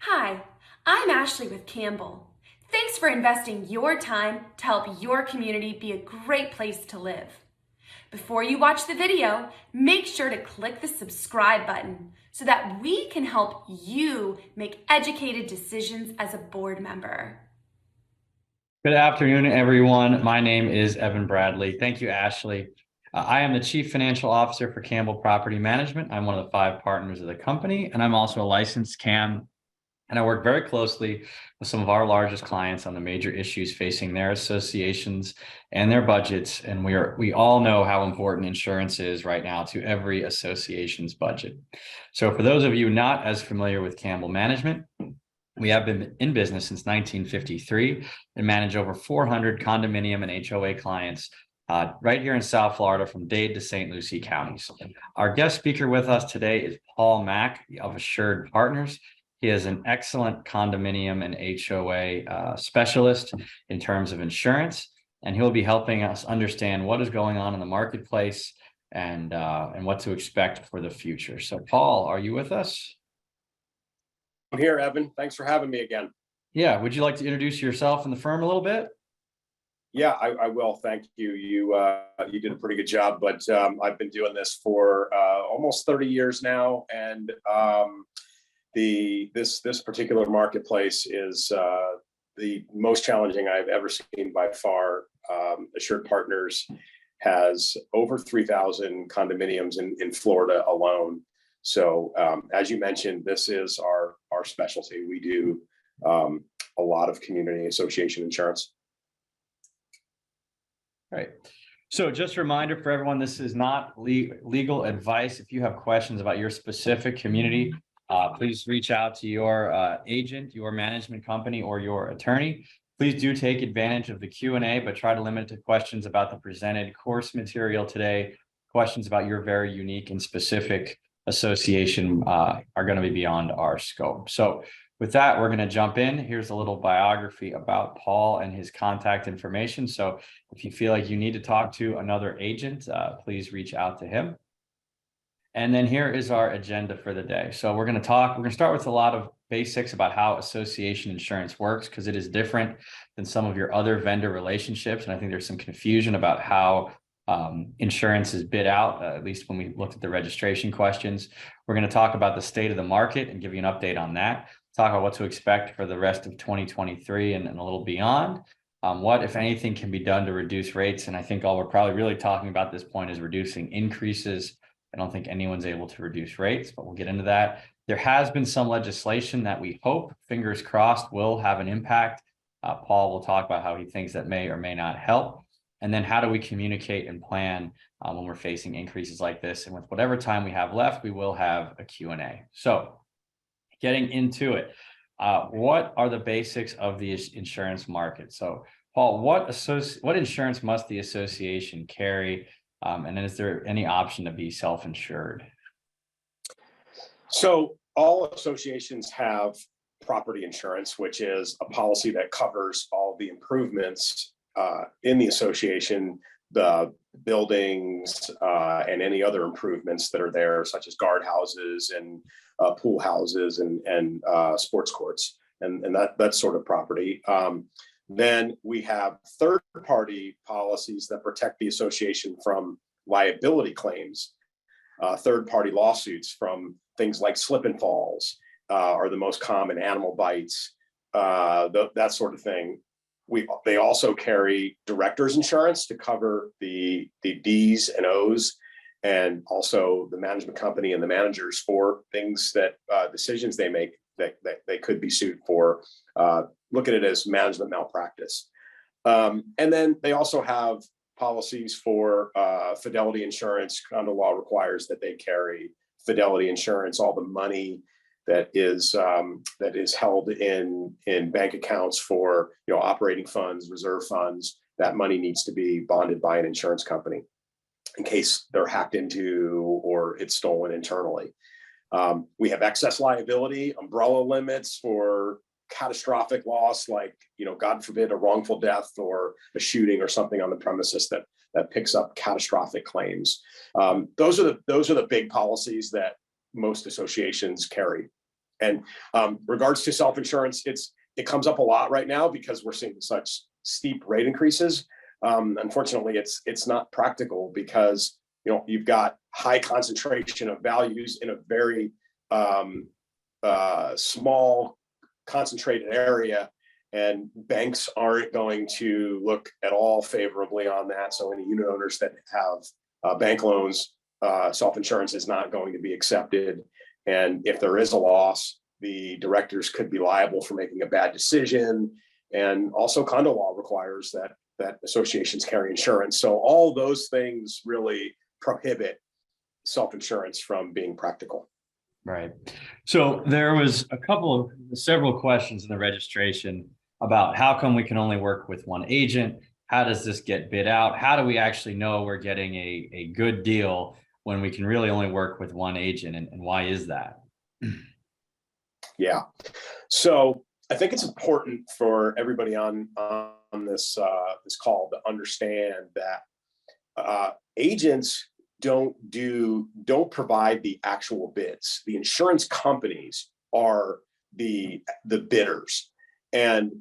Hi, I'm Ashley with Campbell. Thanks for investing your time to help your community be a great place to live. Before you watch the video, make sure to click the subscribe button so that we can help you make educated decisions as a board member. Good afternoon, everyone. My name is Evan Bradley. Thank you, Ashley. I am the Chief Financial Officer for Campbell Property Management. I'm one of the 5 partners of the company, and I'm also a licensed CAM. And I work very closely with some of our largest clients on the major issues facing their associations and their budgets. And we all know how important insurance is right now to every association's budget. So for those of you not as familiar with Campbell Management, we have been in business since 1953 and manage over 400 condominium and HOA clients right here in South Florida from Dade to St. Lucie counties. Our guest speaker with us today is Paul Mack of Assured Partners. He is an excellent condominium and HOA specialist in terms of insurance, and he'll be helping us understand what is going on in the marketplace and what to expect for the future. So, Paul, are you with us? I'm here, Evan. Thanks for having me again. Yeah. Would you like to introduce yourself and the firm a little bit? Yeah, I will. Thank you. You did a pretty good job, but I've been doing this for almost 30 years now, and this particular marketplace is the most challenging I've ever seen by far. Assured Partners has over 3,000 condominiums in Florida alone. So as you mentioned, this is our specialty. We do a lot of community association insurance. Right. So just a reminder for everyone, this is not legal advice. If you have questions about your specific community, please reach out to your agent, your management company, or your attorney. Please do take advantage of the Q&A, but try to limit it to questions about the presented course material today. Questions about your very unique and specific association are going to be beyond our scope. So with that, we're going to jump in. Here's a little biography about Paul and his contact information. So if you feel like you need to talk to another agent, please reach out to him. And then here is our agenda for the day. So we're going to start with a lot of basics about how association insurance works, because it is different than some of your other vendor relationships. And I think there's some confusion about how insurance is bid out, at least when we looked at the registration questions. We're going to talk about the state of the market and give you an update on that. Talk about what to expect for the rest of 2023 and a little beyond. What, if anything, can be done to reduce rates. And I think all we're probably really talking about at this point is reducing increases. I don't think anyone's able to reduce rates, but we'll get into that. There has been some legislation that we hope, fingers crossed, will have an impact. Paul will talk about how he thinks that may or may not help. And then how do we communicate and plan when we're facing increases like this? And with whatever time we have left, we will have a Q&A. So getting into it, what are the basics of the insurance market? So Paul, what insurance must the association carry? And then is there any option to be self-insured? So all associations have property insurance, which is a policy that covers all the improvements in the association, the buildings and any other improvements that are there, such as guardhouses and pool houses and sports courts and that sort of property. Then we have third-party policies that protect the association from liability claims. Third-party lawsuits from things like slip and falls are the most common, animal bites, that sort of thing. They also carry directors insurance to cover the D's and O's, and also the management company and the managers for things that decisions they make that they could be sued for. Look at it as management malpractice. And then they also have policies for fidelity insurance. Condo law requires that they carry fidelity insurance. All the money that is held in bank accounts for operating funds, reserve funds, that money needs to be bonded by an insurance company in case they're hacked into or it's stolen internally. We have excess liability, umbrella limits for catastrophic loss, like God forbid, a wrongful death or a shooting or something on the premises that picks up catastrophic claims. Those are the big policies that most associations carry. And regards to self-insurance, it comes up a lot right now because we're seeing such steep rate increases. Unfortunately, it's not practical because you've got high concentration of values in a very small concentrated area, and banks aren't going to look at all favorably on that. So any unit owners that have bank loans, self-insurance is not going to be accepted. And if there is a loss, the directors could be liable for making a bad decision. And also condo law requires that associations carry insurance. So all those things really prohibit self-insurance from being practical. Right. So there was several questions in the registration about how come we can only work with one agent? How does this get bid out? How do we actually know we're getting a good deal when we can really only work with one agent? And why is that? Yeah. So I think it's important for everybody on this call to understand that agents don't provide the actual bids. The insurance companies are the bidders. And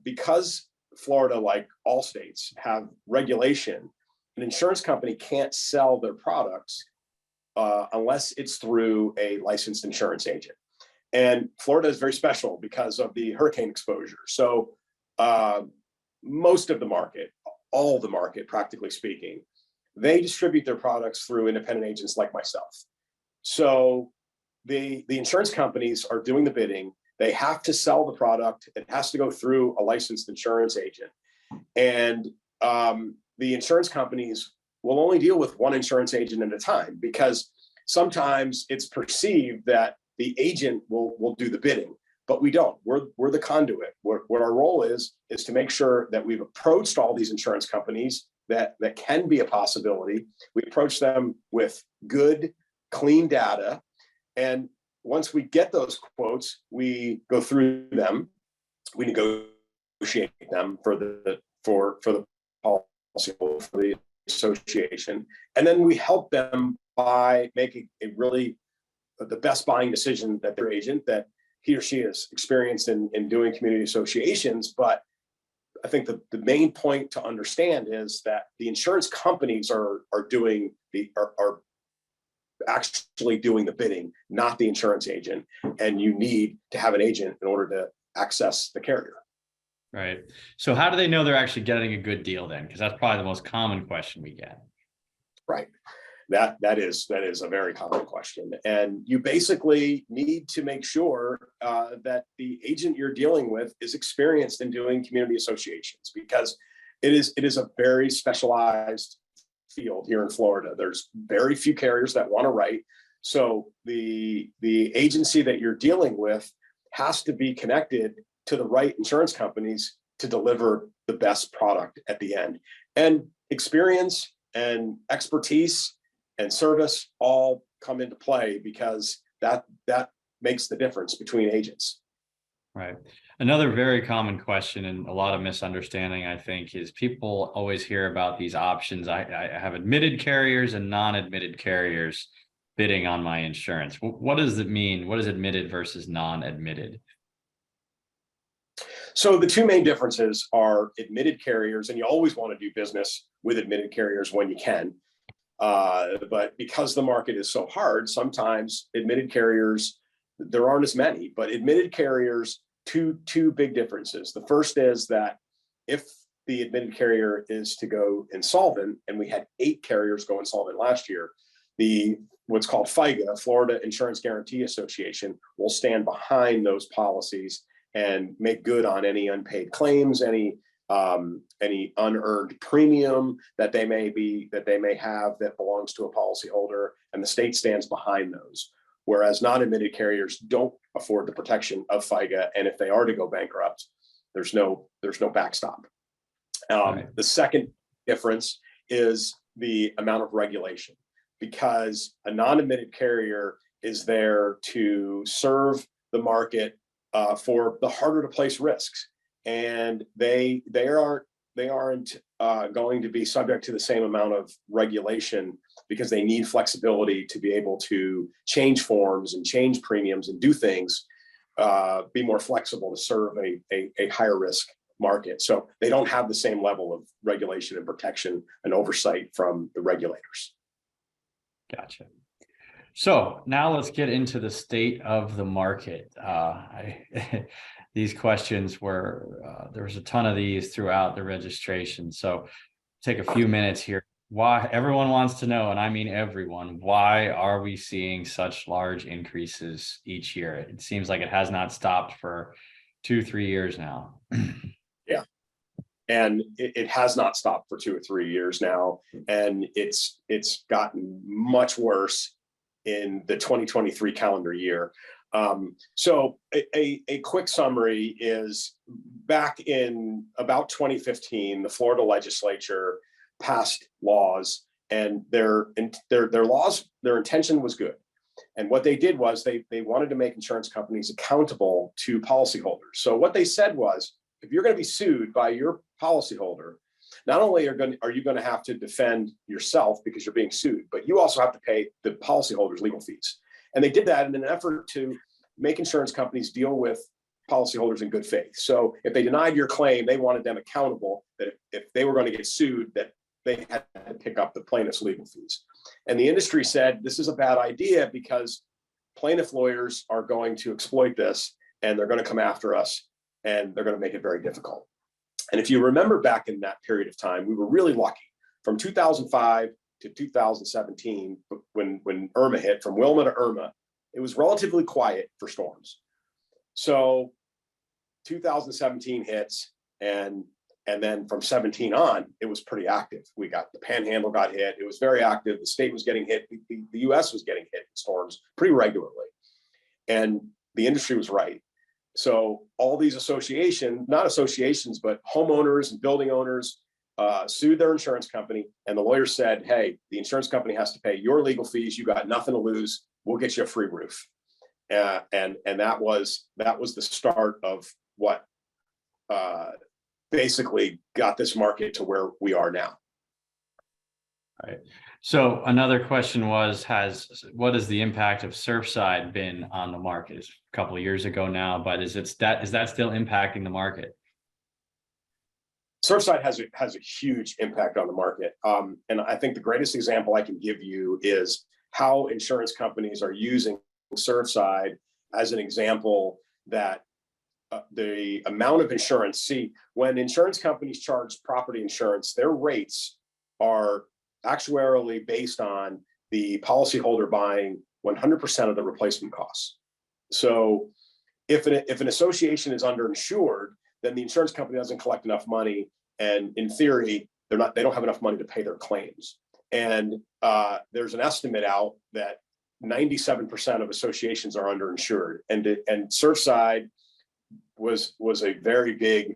because Florida, like all states, have regulation, an insurance company can't sell their products unless it's through a licensed insurance agent. And Florida is very special because of the hurricane exposure. So most of the market, all the market, practically speaking, they distribute their products through independent agents like myself. So the insurance companies are doing the bidding. They have to sell the product. It has to go through a licensed insurance agent. And the insurance companies will only deal with one insurance agent at a time, because sometimes it's perceived that the agent will do the bidding, but we don't. We're the conduit. What our role is to make sure that we've approached all these insurance companies that can be a possibility. We approach them with good, clean data. And once we get those quotes, we go through them, we negotiate them for the policy, for the association, and then we help them by making the best buying decision that their agent, that he or she is experienced in doing community associations. But I think the main point to understand is that the insurance companies are actually doing the bidding, not the insurance agent. And you need to have an agent in order to access the carrier. Right. So how do they know they're actually getting a good deal then? Because that's probably the most common question we get. Right. That is a very common question. And you basically need to make sure that the agent you're dealing with is experienced in doing community associations, because it is a very specialized field here in Florida. There's very few carriers that want to write. So the agency that you're dealing with has to be connected to the right insurance companies to deliver the best product at the end. And experience and expertise and service all come into play, because that makes the difference between agents. Right. Another very common question and a lot of misunderstanding, I think, is people always hear about these options. I have admitted carriers and non-admitted carriers bidding on my insurance. What does it mean? What is admitted versus non-admitted? So the two main differences are admitted carriers, and you always want to do business with admitted carriers when you can. But because the market is so hard, sometimes admitted carriers, there aren't as many, but admitted carriers, two big differences. The first is that if the admitted carrier is to go insolvent, and we had 8 carriers go insolvent last year, what's called FIGA, Florida Insurance Guarantee Association, will stand behind those policies and make good on any unpaid claims, any unearned premium that they may have that belongs to a policyholder, and the state stands behind those. Whereas non-admitted carriers don't afford the protection of FIGA, and if they are to go bankrupt, there's no backstop. Right. The second difference is the amount of regulation, because a non-admitted carrier is there to serve the market for the harder to place risks. And they're going to be subject to the same amount of regulation because they need flexibility to be able to change forms and change premiums and do things, be more flexible to serve a higher risk market. So they don't have the same level of regulation and protection and oversight from the regulators. Gotcha. So now let's get into the state of the market. These questions were, there was a ton of these throughout the registration. So take a few minutes here. Why everyone wants to know, and I mean everyone, why are we seeing such large increases each year? It seems like it has not stopped for 2-3 years now. Yeah. And it has not stopped for 2 or 3 years now. And it's gotten much worse in the 2023 calendar year. So a quick summary is back in about 2015, the Florida legislature passed laws, and their intention was good. And what they did was they wanted to make insurance companies accountable to policyholders. So what they said was, if you're going to be sued by your policyholder, not only are you going to have to defend yourself because you're being sued, but you also have to pay the policyholder's legal fees. And they did that in an effort to make insurance companies deal with policyholders in good faith. So if they denied your claim, they wanted them accountable that if they were going to get sued, that they had to pick up the plaintiff's legal fees. And the industry said, this is a bad idea because plaintiff lawyers are going to exploit this, and they're going to come after us, and they're going to make it very difficult. And if you remember back in that period of time, we were really lucky. From 2005 to 2017, when Irma hit, from Wilma to Irma, it was relatively quiet for storms. So 2017 hits, and then from 17 on, it was pretty active. We got the Panhandle got hit. It was very active. The state was getting hit. The US was getting hit in storms pretty regularly. And the industry was right. So all these associations, not associations, but homeowners and building owners sued their insurance company. And the lawyer said, hey, the insurance company has to pay your legal fees. You got nothing to lose. We'll get you a free roof. And that was the start of what basically got this market to where we are now. All right. So another question was, what has the impact of Surfside been on the market? It's a couple of years ago now, but is that still impacting the market? Surfside has a huge impact on the market. And I think the greatest example I can give you is how insurance companies are using Surfside as an example that the amount of insurance, see, when insurance companies charge property insurance, their rates are actuarially based on the policyholder buying 100% of the replacement costs. So if an association is underinsured, then the insurance company doesn't collect enough money, and in theory, they don't have enough money to pay their claims. And there's an estimate out that 97% of associations are underinsured, and Surfside was a very big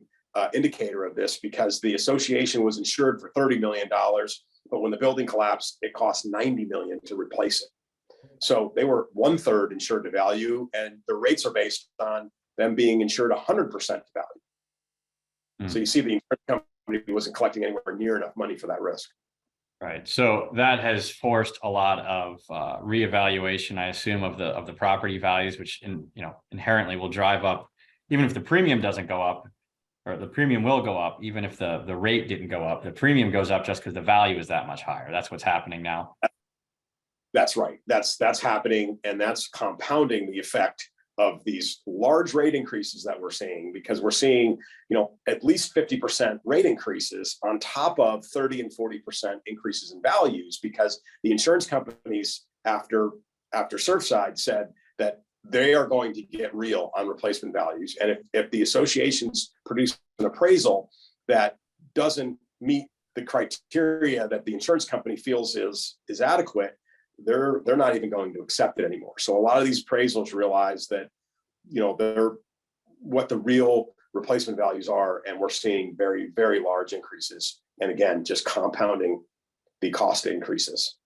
indicator of this, because the association was insured for $30 million, but when the building collapsed, it cost $90 million to replace it. So they were 1/3 insured to value, and the rates are based on them being insured 100% to value. So you see, the insurance company wasn't collecting anywhere near enough money for that risk. Right. So that has forced a lot of reevaluation, I assume, of the property values, which inherently will drive up, even if the premium doesn't go up, or the premium will go up, even if the rate didn't go up. The premium goes up just because the value is that much higher. That's what's happening now. That's right. That's happening, and that's compounding the effect of these large rate increases that we're seeing, because we're seeing, at least 50% rate increases on top of 30 and 40% increases in values, because the insurance companies, after Surfside, said that they are going to get real on replacement values. And if the associations produce an appraisal that doesn't meet the criteria that the insurance company feels is adequate, they're not even going to accept it anymore. So a lot of these appraisals realize that, they're what the real replacement values are, and we're seeing very, very large increases. And again, just compounding the cost increases.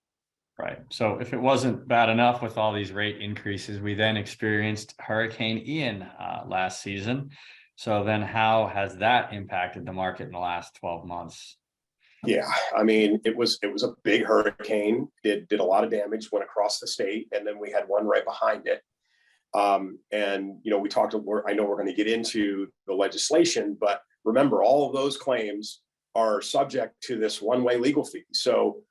Right. So if it wasn't bad enough with all these rate increases, we then experienced Hurricane Ian last season. So then how has that impacted the market in the last 12 months? Yeah, I mean, it was a big hurricane. It did a lot of damage, went across the state, and then we had one right behind it. And we talked. I know we're going to get into the legislation, but remember, all of those claims are subject to this one-way legal fee. So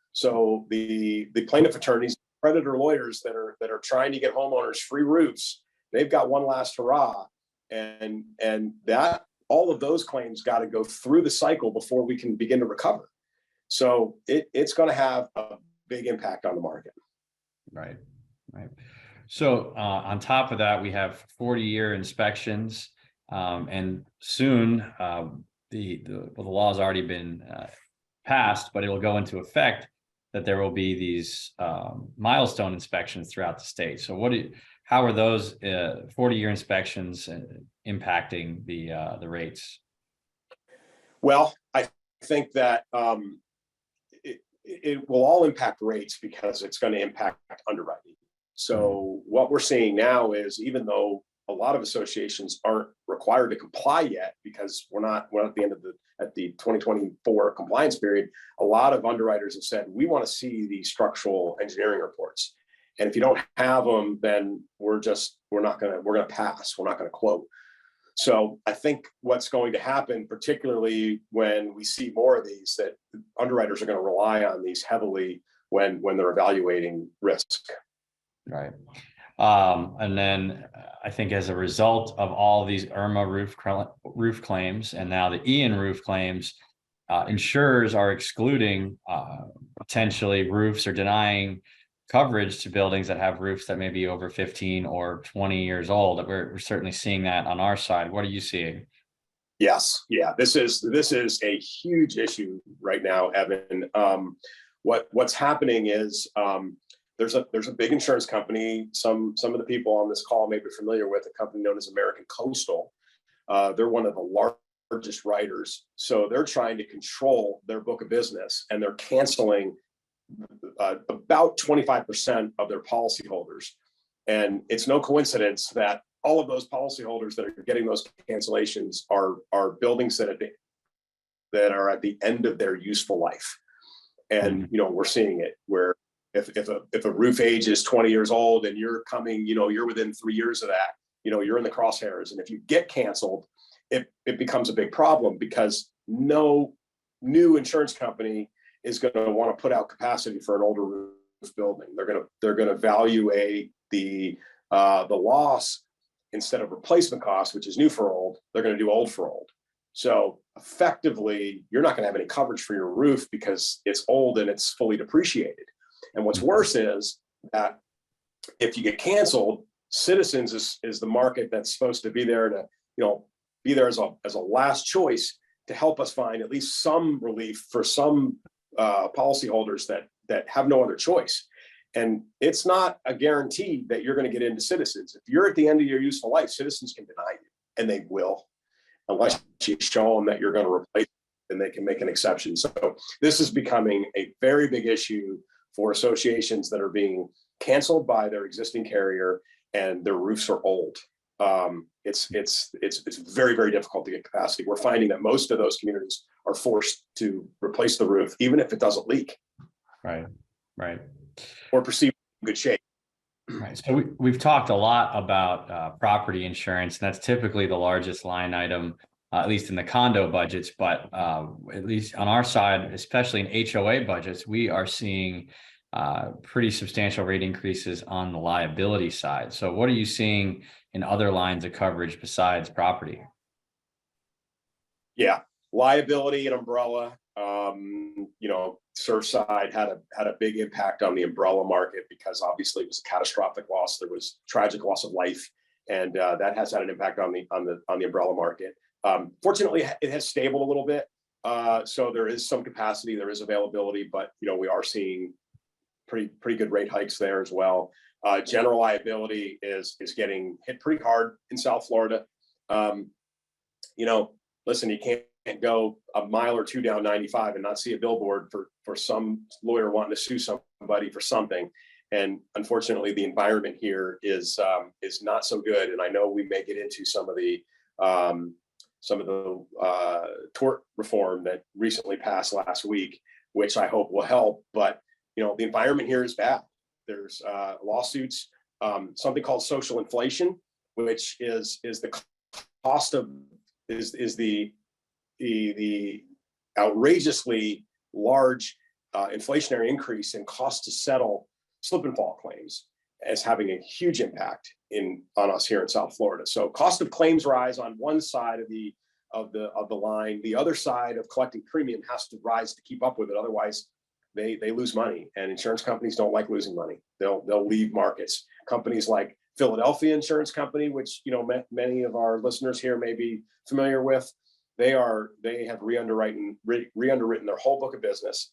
the plaintiff attorneys, creditor lawyers that are trying to get homeowners free roofs, they've got one last hurrah, and that all of those claims got to go through the cycle before we can begin to recover. So it's going to have a big impact on the market. Right. So on top of that, we have 40-year inspections, and soon the law has already been passed, but it will go into effect that there will be these milestone inspections throughout the state. So how are those 40-year inspections impacting the rates? Well, I think that it will all impact rates because it's going to impact underwriting. So what we're seeing now is, even though a lot of associations aren't required to comply yet because we're at the end of the 2024 compliance period, a lot of underwriters have said, we want to see the structural engineering reports. And if you don't have them, then we're going to pass. We're not going to quote. So I think what's going to happen, particularly when we see more of these, that underwriters are going to rely on these heavily when they're evaluating risk. Right. And then I think as a result of all of these Irma roof claims and now the Ian roof claims, insurers are excluding potentially roofs or denying coverage to buildings that have roofs that may be over 15 or 20 years old. We're certainly seeing that on our side. What are you seeing? Yes. Yeah. This is a huge issue right now, Evan. What's happening is there's a big insurance company. Some of the people on this call may be familiar with a company known as American Coastal. They're one of the largest writers. So they're trying to control their book of business, and they're canceling about 25% of their policyholders. And it's no coincidence that all of those policyholders that are getting those cancellations are buildings that are at the end of their useful life. And we're seeing it where if a roof age is 20 years old and you're coming, you're within 3 years of that, you're in the crosshairs. And if you get canceled, it becomes a big problem because no new insurance company is going to want to put out capacity for an older roof building. They're going to evaluate the loss instead of replacement cost, which is new for old. They're going to do old for old. So effectively, you're not going to have any coverage for your roof because it's old and it's fully depreciated. And what's worse is that if you get canceled, Citizens is the market that's supposed to be there to be there as a last choice to help us find at least some relief for some policyholders that have no other choice. And it's not a guarantee that you're going to get into Citizens. If you're at the end of your useful life, Citizens can deny you, and they will, unless you show them that you're going to replace it, and they can make an exception. So this is becoming a very big issue for associations that are being canceled by their existing carrier and their roofs are old. It's very, very difficult to get capacity. We're finding that most of those communities are forced to replace the roof, even if it doesn't leak. Right. Or perceived in good shape. Right. So we've talked a lot about property insurance, and that's typically the largest line item, at least in the condo budgets. But at least on our side, especially in HOA budgets, we are seeing pretty substantial rate increases on the liability side. So what are you seeing in other lines of coverage besides property? Yeah, liability and umbrella. Surfside had a big impact on the umbrella market because obviously it was a catastrophic loss. There was tragic loss of life, and that has had an impact on the umbrella market. Fortunately, it has stabled a little bit, so there is some capacity, there is availability, but we are seeing pretty good rate hikes there as well. General liability is getting hit pretty hard in South Florida. Listen, you can't go a mile or two down 95 and not see a billboard for some lawyer wanting to sue somebody for something. And unfortunately, the environment here is not so good. And I know we may get into some of the some of the tort reform that recently passed last week, which I hope will help. But the environment here is bad. There's lawsuits, something called social inflation, which is the cost of is the outrageously large inflationary increase in cost to settle slip and fall claims as having a huge impact on us here in South Florida. So cost of claims rise on one side of the line. The other side of collecting premium has to rise to keep up with it. Otherwise, they lose money, and insurance companies don't like losing money. They'll leave markets. Companies like Philadelphia Insurance Company, which many of our listeners here may be familiar with, they have re-underwritten their whole book of business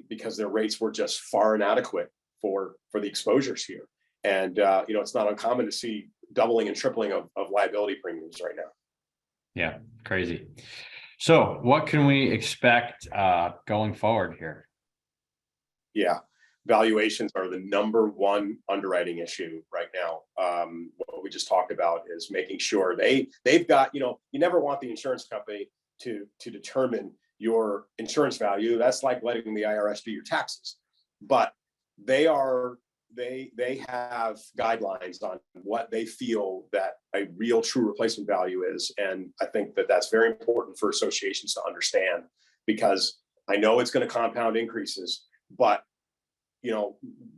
because their rates were just far inadequate for the exposures here. And it's not uncommon to see doubling and tripling of liability premiums right now. Yeah, crazy. So what can we expect going forward here? Yeah, valuations are the number one underwriting issue right now. What we just talked about is making sure they've got, you never want the insurance company to determine your insurance value. That's like letting the IRS do your taxes. But they have guidelines on what they feel that a real true replacement value is. And I think that that's very important for associations to understand, because I know it's going to compound increases, but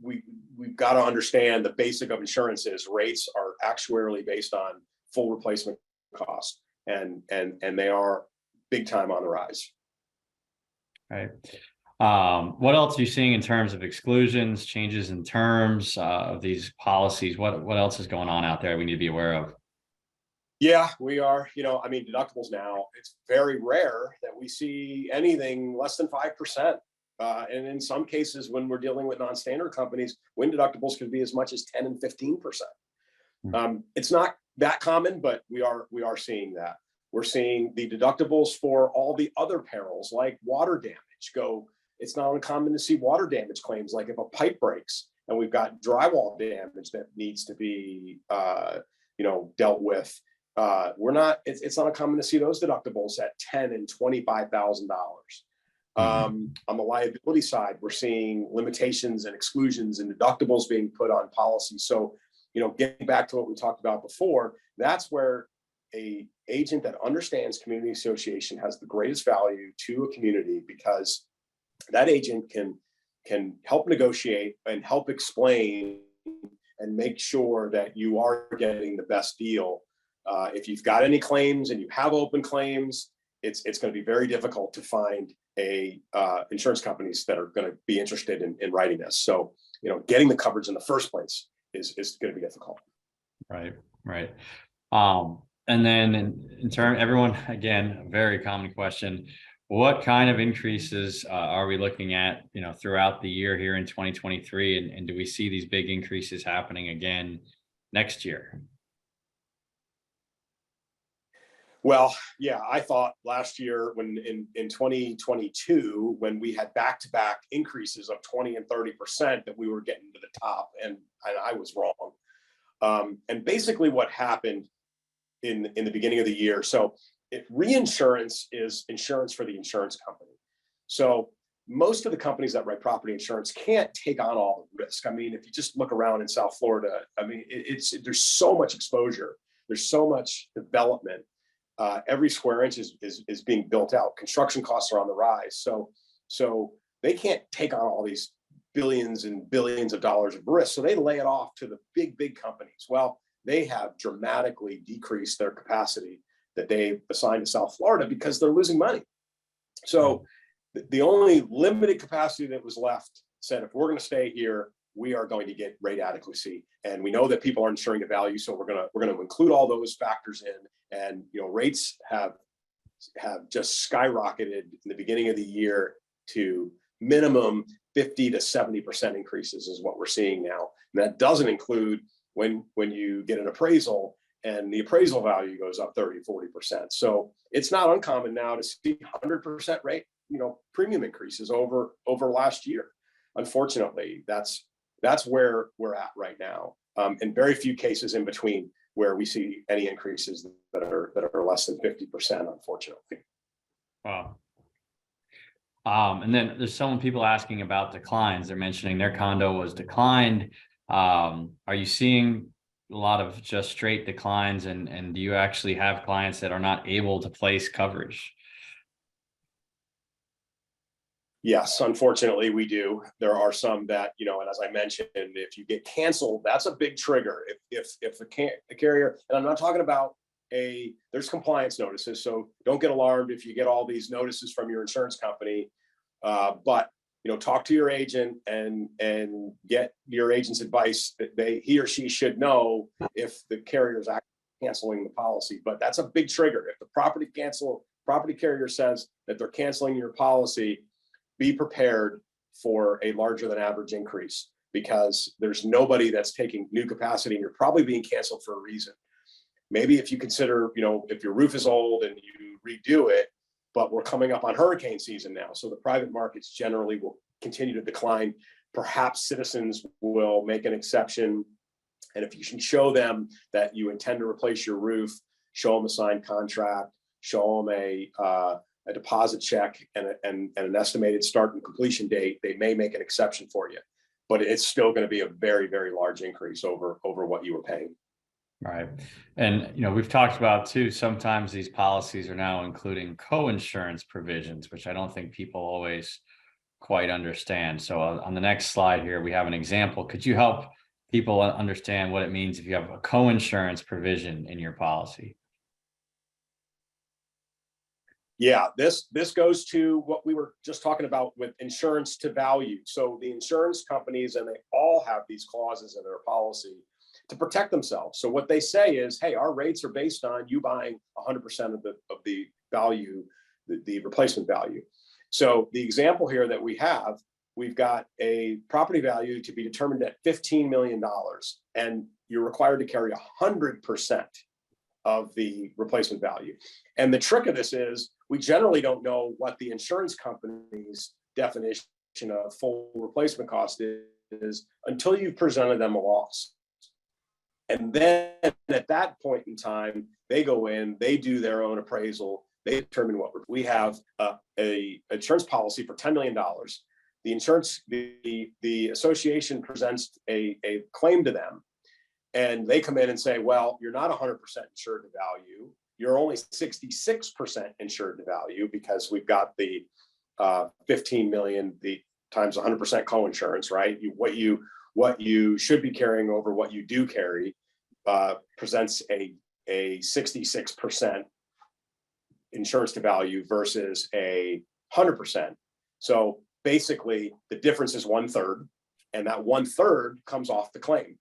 we've got to understand the basic of insurance is rates are actuarially based on full replacement cost, and they are big time on the rise. Right. What else are you seeing in terms of exclusions, changes in terms of these policies? What else is going on out there we need to be aware of? Yeah, we are. Deductibles now, it's very rare that we see anything less than 5%. And in some cases, when we're dealing with non-standard companies, wind deductibles can be as much as 10 and 15%. It's not that common, but we are seeing that. We're seeing the deductibles for all the other perils like water damage go. It's not uncommon to see water damage claims, like if a pipe breaks and we've got drywall damage that needs to be dealt with. It's not uncommon to see those deductibles at $10,000 and $25,000. On the liability side, we're seeing limitations and exclusions and deductibles being put on policy. So, getting back to what we talked about before, that's where a agent that understands community association has the greatest value to a community, because that agent can help negotiate and help explain and make sure that you are getting the best deal. If you've got any claims and you have open claims, it's going to be very difficult to find insurance companies that are going to be interested in writing this. So, getting the coverage in the first place is going to be difficult. Right. And then in turn, everyone, again, a very common question, what kind of increases are we looking at, throughout the year here in 2023? And do we see these big increases happening again next year? Well, yeah, I thought last year when in 2022, when we had back-to-back increases of 20 and 30%, that we were getting to the top, and I was wrong. And basically what happened in the beginning of the year, so reinsurance is insurance for the insurance company. So most of the companies that write property insurance can't take on all the risk. If you just look around in South Florida, there's so much exposure, there's so much development. Every square inch is being built out. Construction costs are on the rise. So they can't take on all these billions and billions of dollars of risk. So they lay it off to the big companies. Well, they have dramatically decreased their capacity that they assigned to South Florida because they're losing money. So the only limited capacity that was left said, if we're going to stay here, we are going to get rate adequacy. And we know that people are insuring the value. So we're going to include all those factors in. And rates have just skyrocketed in the beginning of the year to minimum 50 to 70% increases is what we're seeing now. And that doesn't include when you get an appraisal and the appraisal value goes up 30, 40%. So it's not uncommon now to see 100% rate, premium increases over last year. Unfortunately, that's where we're at right now. And very few cases in between. where we see any increases that are less than 50%, unfortunately. Wow. And then there's some people asking about declines. They're mentioning their condo was declined. Are you seeing a lot of just straight declines, and do you actually have clients that are not able to place coverage? Yes, unfortunately, we do. There are some that, and as I mentioned, if you get canceled, that's a big trigger. If a carrier, and I'm not talking about there's compliance notices, so don't get alarmed if you get all these notices from your insurance company. But talk to your agent and get your agent's advice that he or she should know if the carrier is actually canceling the policy. But that's a big trigger. If the property carrier says that they're canceling your policy, be prepared for a larger than average increase, because there's nobody that's taking new capacity, and you're probably being canceled for a reason. Maybe if you consider, if your roof is old and you redo it, but we're coming up on hurricane season now, so the private markets generally will continue to decline. Perhaps Citizens will make an exception. And if you can show them that you intend to replace your roof, show them a signed contract, show them a deposit check and an estimated start and completion date, they may make an exception for you. But it's still going to be a very, very large increase over what you were paying. Right. And, we've talked about too, sometimes these policies are now including co-insurance provisions, which I don't think people always quite understand. So on the next slide here, we have an example. Could you help people understand what it means if you have a co-insurance provision in your policy? Yeah, this goes to what we were just talking about with insurance to value. So the insurance companies, and they all have these clauses in their policy to protect themselves. So what they say is, hey, our rates are based on you buying 100% of the value, the replacement value. So the example here that we've got a property value to be determined at $15 million, and you're required to carry 100% of the replacement value. And the trick of this is we generally don't know what the insurance company's definition of full replacement cost is until you've presented them a loss. And then at that point in time, they go in, they do their own appraisal, they determine what we have a insurance policy for $10 million. The association presents a claim to them, and they come in and say, well, you're not 100% insured to value. You're only 66% insured to value, because we've got the 15 million, the times 100% co-insurance, right? What you should be carrying over what you do carry presents a 66% insurance to value versus a 100%. So basically the difference is 1/3, and that 1/3 comes off the claim.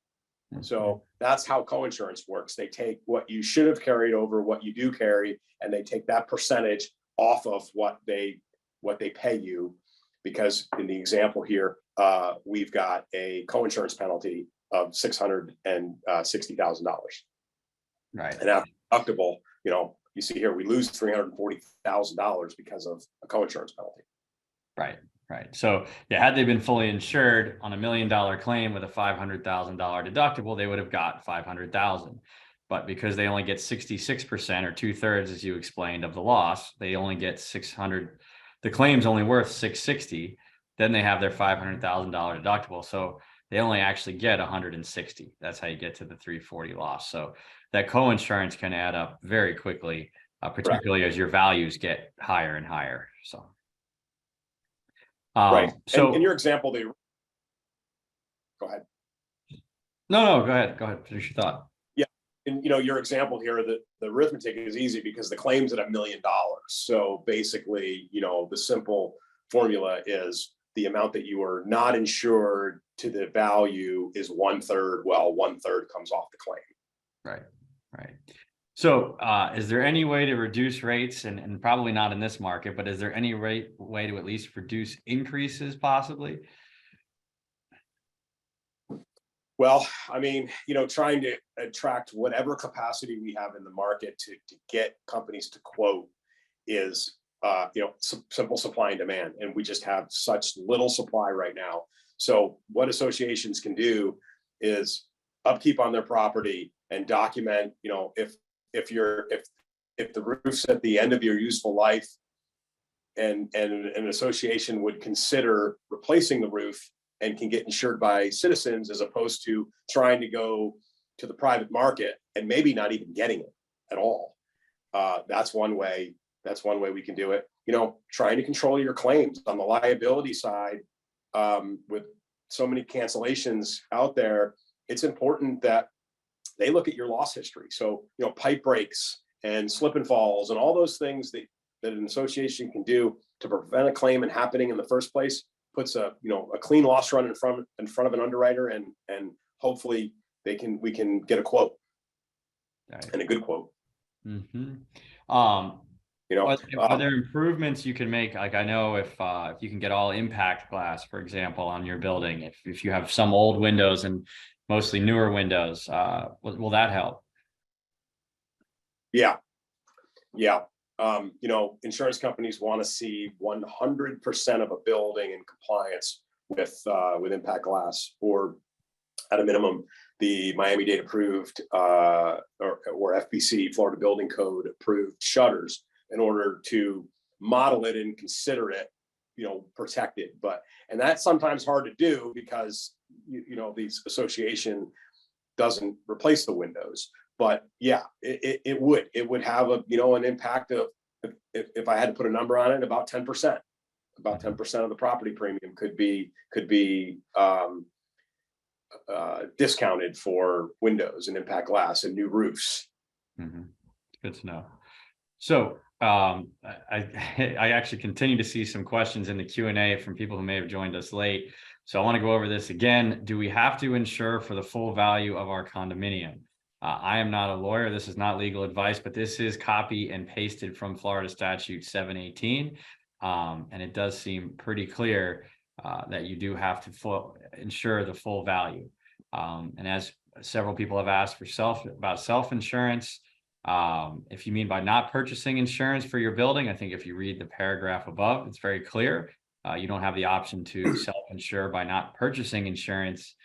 So that's how co-insurance works. They take what you should have carried over what you do carry, and they take that percentage off of what they pay you, because in the example here, we've got a co-insurance penalty of $660,000. Right. And after deductible, you see here, we lose $340,000 because of a co-insurance penalty. Right. Right. So yeah, had they been fully insured on $1 million claim with a $500,000 deductible, they would have got $500,000. But because they only get 66% or 2/3, as you explained, of the loss, they only get 600. The claim's only worth 660. Then they have their $500,000 deductible. So they only actually get 160. That's how you get to the 340 loss. So that co-insurance can add up very quickly, particularly as your values get higher and higher. So. Right. So in your example, go ahead. No, go ahead. Finish your thought. Yeah. And your example here, the arithmetic is easy because the claim's at $1 million. So basically, the simple formula is the amount that you are not insured to the value is 1/3. Well, 1/3 comes off the claim. Right. So is there any way to reduce rates, and probably not in this market, but is there any way to at least reduce increases possibly? Well, I mean, trying to attract whatever capacity we have in the market to get companies to quote is, simple supply and demand. And we just have such little supply right now. So what associations can do is upkeep on their property and document, if the roof's at the end of your useful life and an association would consider replacing the roof and can get insured by citizens as opposed to trying to go to the private market and maybe not even getting it at all. That's one way we can do it. Trying to control your claims on the liability side, with so many cancellations out there, it's important that they look at your loss history. So, pipe breaks and slip and falls and all those things that an association can do to prevent a claim and happening in the first place puts a clean loss run in front of an underwriter, and hopefully we can get a quote, Right. and a good quote. Mm-hmm. Are there improvements you can make? Like, I know if you can get all impact glass, for example, on your building, if you have some old windows and mostly newer windows, will that help? Yeah. Insurance companies want to see 100% of a building in compliance with impact glass, or at a minimum, the Miami-Dade approved or FBC, Florida Building Code approved shutters, in order to model it and consider it, protected. And that's sometimes hard to do because, these association doesn't replace the windows. But yeah, it would have an impact of, if I had to put a number on it, about 10%. About 10% of the property premium could be discounted for windows and impact glass and new roofs. Mm-hmm. Good to know. So I actually continue to see some questions in the Q&A from people who may have joined us late. So I want to go over this again. Do we have to insure for the full value of our condominium? I am not a lawyer. This is not legal advice, but this is copy and pasted from Florida Statute 718. And it does seem pretty clear that you do have to insure the full value. And as several people have asked about self-insurance, if you mean by not purchasing insurance for your building, I think if you read the paragraph above, it's very clear. You don't have the option to self-insure by not purchasing insurance.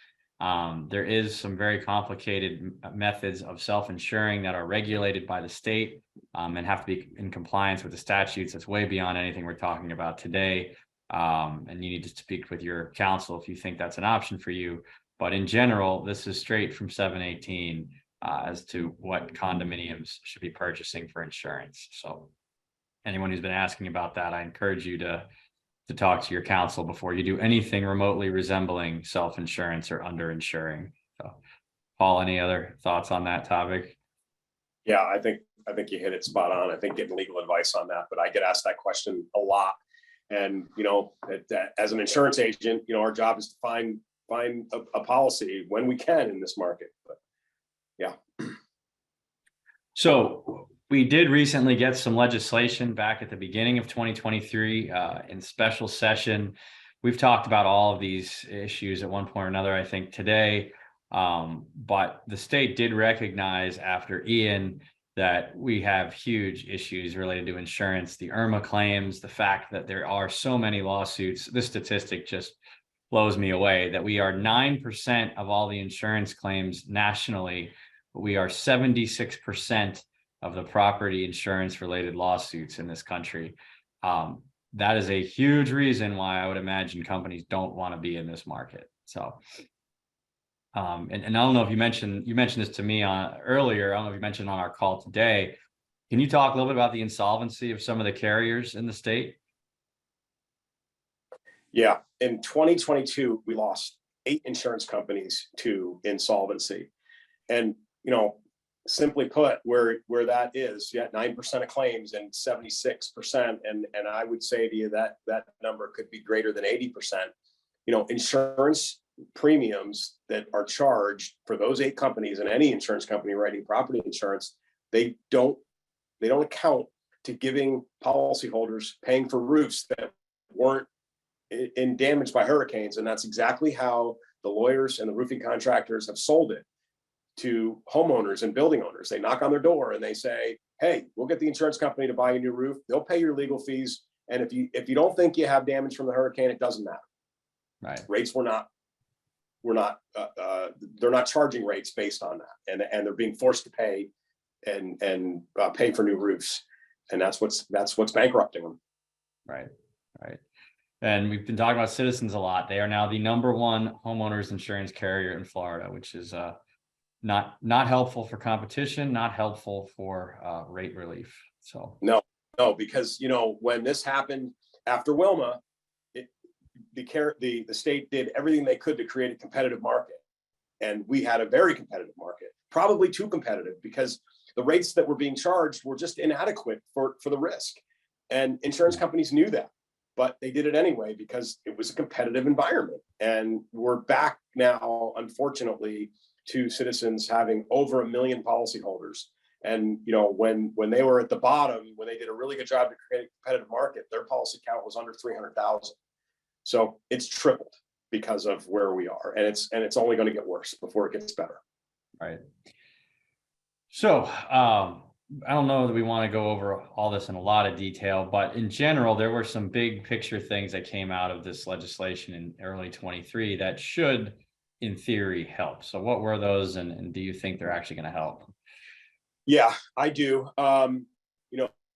There is some very complicated methods of self-insuring that are regulated by the state and have to be in compliance with the statutes. That's way beyond anything we're talking about today. And you need to speak with your counsel if you think that's an option for you. But in general, this is straight from 718 as to what condominiums should be purchasing for insurance. So anyone who's been asking about that, I encourage you to talk to your counsel before you do anything remotely resembling self-insurance or underinsuring. So, Paul, any other thoughts on that topic? Yeah, I think you hit it spot on. I think getting legal advice on that, but I get asked that question a lot. And, as an insurance agent, our job is to find a policy when we can in this market. But yeah. So we did recently get some legislation back at the beginning of 2023 in special session. We've talked about all of these issues at one point or another, I think, today. But the state did recognize after Ian that we have huge issues related to insurance, the IRMA claims, the fact that there are so many lawsuits. This statistic just blows me away, that we are 9% of all the insurance claims nationally, but we are 76% of the property insurance related lawsuits in this country. That is a huge reason why I would imagine companies don't want to be in this market. So, and I don't know if you mentioned this to me earlier. I don't know if you mentioned on our call today. Can you talk a little bit about the insolvency of some of the carriers in the state? Yeah, in 2022, we lost 8 insurance companies to insolvency. And, simply put, where that is, you got 9% of claims and 76%. And I would say to you that number could be greater than 80%. Insurance premiums that are charged for those 8 companies, and any insurance company writing property insurance, they don't account to giving policyholders paying for roofs that weren't in damage by hurricanes. And that's exactly how the lawyers and the roofing contractors have sold it to homeowners and building owners. They knock on their door and they say, hey, we'll get the insurance company to buy a new roof. They'll pay your legal fees. And if you don't think you have damage from the hurricane, it doesn't matter. Right. Rates were not they're not charging rates based on that, and they're being forced to pay and pay for new roofs, and that's what's bankrupting them. Right. And we've been talking about Citizens a lot. They are now the #1 homeowners insurance carrier in Florida, which is not helpful for competition, not helpful for rate relief. So no, because when this happened after Wilma, the state did everything they could to create a competitive market, and we had a very competitive market, probably too competitive, because the rates that were being charged were just inadequate for the risk, and insurance companies knew that, but they did it anyway because it was a competitive environment. And we're back now, unfortunately, to Citizens having over 1 million policyholders. And when they were at the bottom, when they did a really good job to create a competitive market, their policy count was under 300,000. So it's tripled because of where we are, and it's only going to get worse before it gets better. Right. So I don't know that we want to go over all this in a lot of detail, but in general, there were some big picture things that came out of this legislation in early 23 that should, in theory, help. So what were those, and do you think they're actually going to help? Yeah, I do.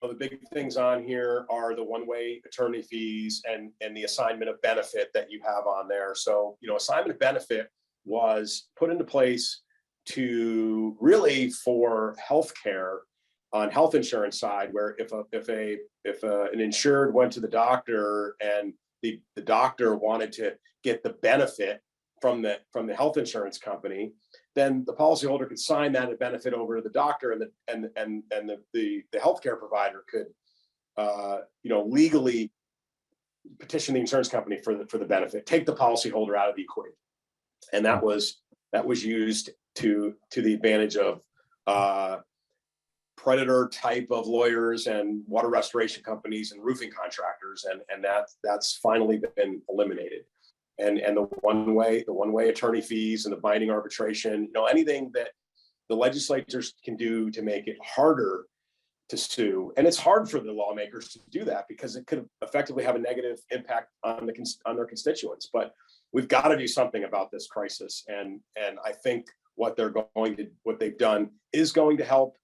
The big things on here are the one-way attorney fees and the assignment of benefit that you have on there. So, assignment of benefit was put into place to really for healthcare on health insurance side, where if an insured went to the doctor and the doctor wanted to get the benefit from the health insurance company, then the policyholder could sign that benefit over to the doctor, and the healthcare provider could legally petition the insurance company for the benefit, take the policyholder out of the equation. And that was used to the advantage of predator type of lawyers and water restoration companies and roofing contractors, and that's finally been eliminated. And the one-way attorney fees and the binding arbitration, anything that the legislatures can do to make it harder to sue. And it's hard for the lawmakers to do that because it could effectively have a negative impact on their constituents. But we've got to do something about this crisis. And I think what they've done is going to help,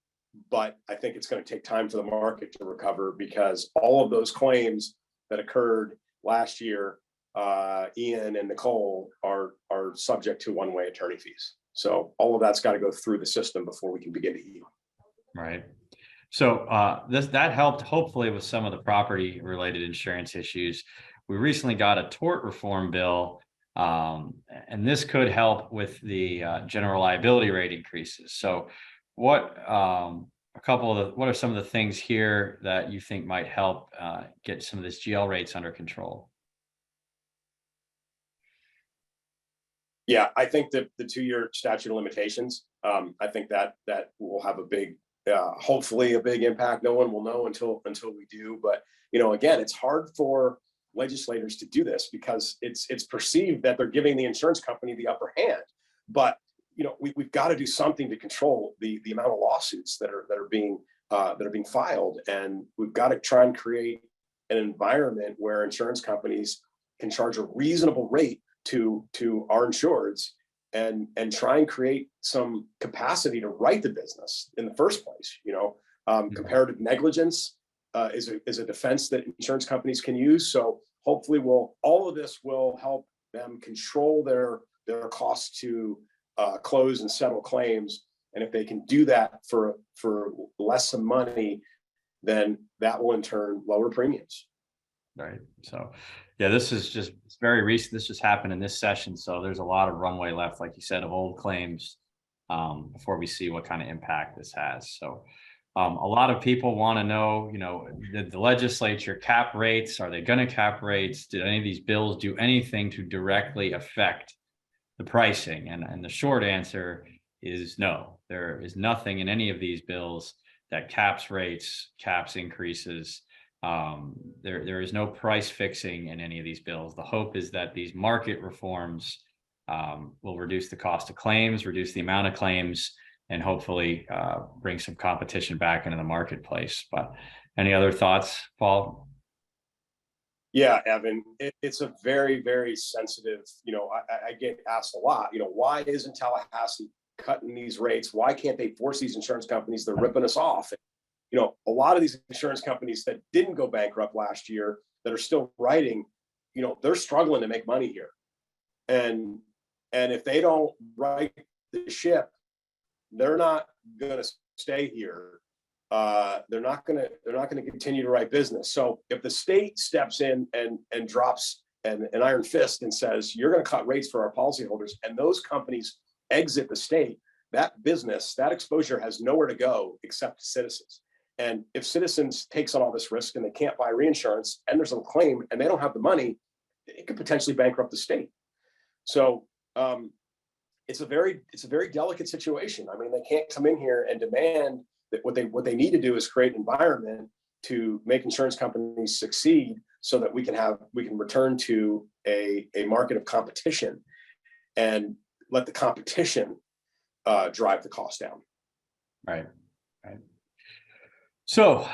but I think it's going to take time for the market to recover, because all of those claims that occurred last year, Ian and Nicole, are subject to one-way attorney fees. So all of that's got to go through the system before we can begin to heal. Right. So that helped hopefully with some of the property related insurance issues. We recently got a tort reform bill, and this could help with the general liability rate increases. So what are some of the things here that you think might help get some of this GL rates under control? Yeah, I think that the 2-year statute of limitations, I think that will have a big, hopefully a big impact. No one will know until we do. But, again, it's hard for legislators to do this because it's perceived that they're giving the insurance company the upper hand. But, we've got to do something to control the amount of lawsuits that are being filed. And we've got to try and create an environment where insurance companies can charge a reasonable rate to our insureds and try and create some capacity to write the business in the first place. Comparative negligence is a defense that insurance companies can use. So hopefully all of this will help them control their costs to close and settle claims. And if they can do that for less money, then that will in turn lower premiums. Right. So, yeah, this is just very recent. This just happened in this session. So there's a lot of runway left, like you said, of old claims before we see what kind of impact this has. So a lot of people want to know, did the legislature cap rates? Are they going to cap rates? Did any of these bills do anything to directly affect the pricing? And the short answer is no. There is nothing in any of these bills that caps rates, caps increases. There is no price fixing in any of these bills. The hope is that these market reforms will reduce the cost of claims, reduce the amount of claims, and hopefully bring some competition back into the marketplace. But any other thoughts, Paul? Yeah, Evan, it's a very, very sensitive, I get asked a lot, why isn't Tallahassee cutting these rates? Why can't they force these insurance companies? They're ripping us off. A lot of these insurance companies that didn't go bankrupt last year that are still writing, they're struggling to make money here. And if they don't right the ship, they're not going to stay here. They're not going to continue to write business. So if the state steps in and drops an iron fist and says, you're going to cut rates for our policyholders, and those companies exit the state, that business, that exposure has nowhere to go except Citizens. And if Citizens takes on all this risk and they can't buy reinsurance and there's a claim and they don't have the money, it could potentially bankrupt the state. So it's a very delicate situation. I mean, they can't come in here and demand that what they need to do is create an environment to make insurance companies succeed so that we can return to a market of competition and let the competition drive the cost down. Right. So,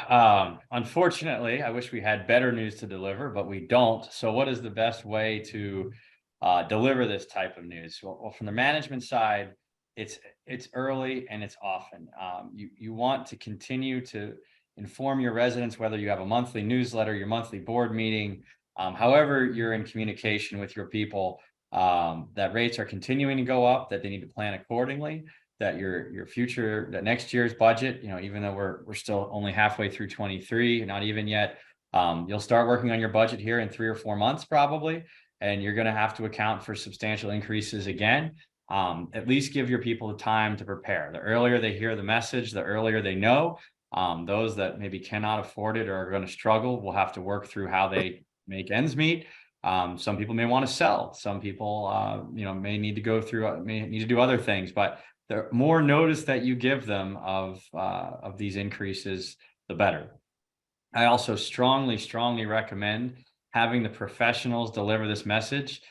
unfortunately, I wish we had better news to deliver, but we don't. So what is the best way to deliver this type of news? Well, from the management side, it's early and it's often. You want to continue to inform your residents, whether you have a monthly newsletter, your monthly board meeting, however you're in communication with your people, that rates are continuing to go up, that they need to plan accordingly, that your future, that next year's budget, even though we're still only halfway through 23, not even yet, you'll start working on your budget here in 3 or 4 months probably, and you're going to have to account for substantial increases again. At least give your people the time to prepare. The earlier they hear the message, the earlier they know. Those that maybe cannot afford it or are going to struggle will have to work through how they make ends meet. Some people may want to sell. Some people, may need to do other things, but the more notice that you give them of these increases, the better. I also strongly recommend having the professionals deliver this message.